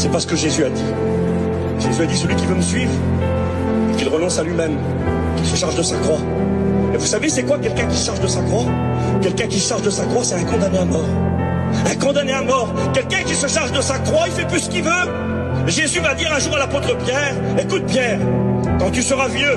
C'est pas ce que Jésus a dit. Jésus a dit, celui qui veut me suivre, qu'il renonce à lui-même, qu'il se charge de sa croix. Et vous savez, c'est quoi quelqu'un qui se charge de sa croix? Quelqu'un qui se charge de sa croix, c'est un condamné à mort. Un condamné à mort. Quelqu'un qui se charge de sa croix, il fait plus ce qu'il veut. Jésus va dire un jour à l'apôtre Pierre, écoute Pierre, quand tu seras vieux,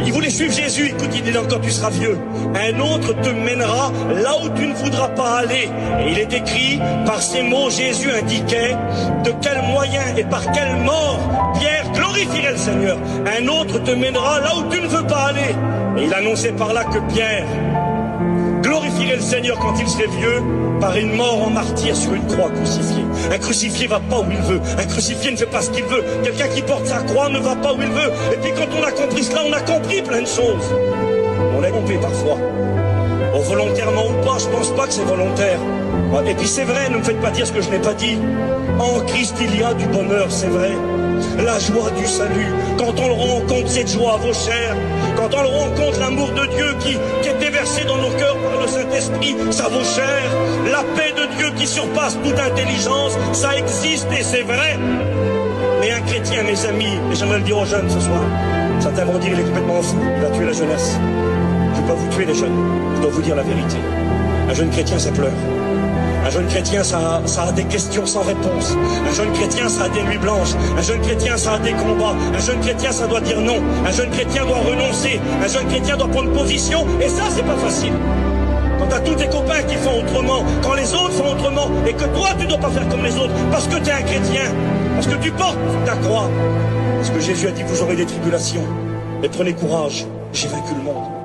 il voulait suivre Jésus, écoute, il dit donc quand tu seras vieux, un autre te mènera là où tu ne voudras pas aller. Et il est écrit, par ces mots, Jésus indiquait de quel moyen et par quelle mort Pierre glorifierait le Seigneur. Un autre te mènera là où tu ne veux pas aller. Et il annonçait par là que Pierre glorifierait le Seigneur quand il serait vieux par une mort en martyr sur une croix crucifiée. Un crucifié va pas où il veut. Un crucifié ne fait pas ce qu'il veut. Quelqu'un qui porte sa croix ne va pas où il veut. Et puis quand on a compris cela, on a compris plein de choses. On est trompé parfois. Bon, volontairement ou pas, je pense pas que c'est volontaire. Et puis c'est vrai, ne me faites pas dire ce que je n'ai pas dit. En Christ il y a du bonheur, c'est vrai. La joie du salut. Quand on le rencontre, cette joie vaut cher. Quand on le rencontre, l'amour de Dieu qui est déversé dans nos cœurs par le Saint-Esprit, ça vaut cher. La paix de Dieu qui surpasse toute intelligence, ça existe et c'est vrai. Mais un chrétien, mes amis, et j'aimerais le dire aux jeunes ce soir, certains vont dire il est complètement fou, il va tuer la jeunesse. Je ne vais pas vous tuer les jeunes, je dois vous dire la vérité. Un jeune chrétien, ça pleure. Un jeune chrétien, ça a des questions sans réponse. Un jeune chrétien, ça a des nuits blanches. Un jeune chrétien, ça a des combats. Un jeune chrétien, ça doit dire non. Un jeune chrétien doit renoncer. Un jeune chrétien doit prendre position. Et ça, c'est pas facile. Quand t'as tous tes copains qui font autrement, quand les autres font autrement, et que toi, tu dois pas faire comme les autres, parce que tu es un chrétien, parce que tu portes ta croix. Parce que Jésus a dit, vous aurez des tribulations. Mais prenez courage, j'ai vaincu le monde.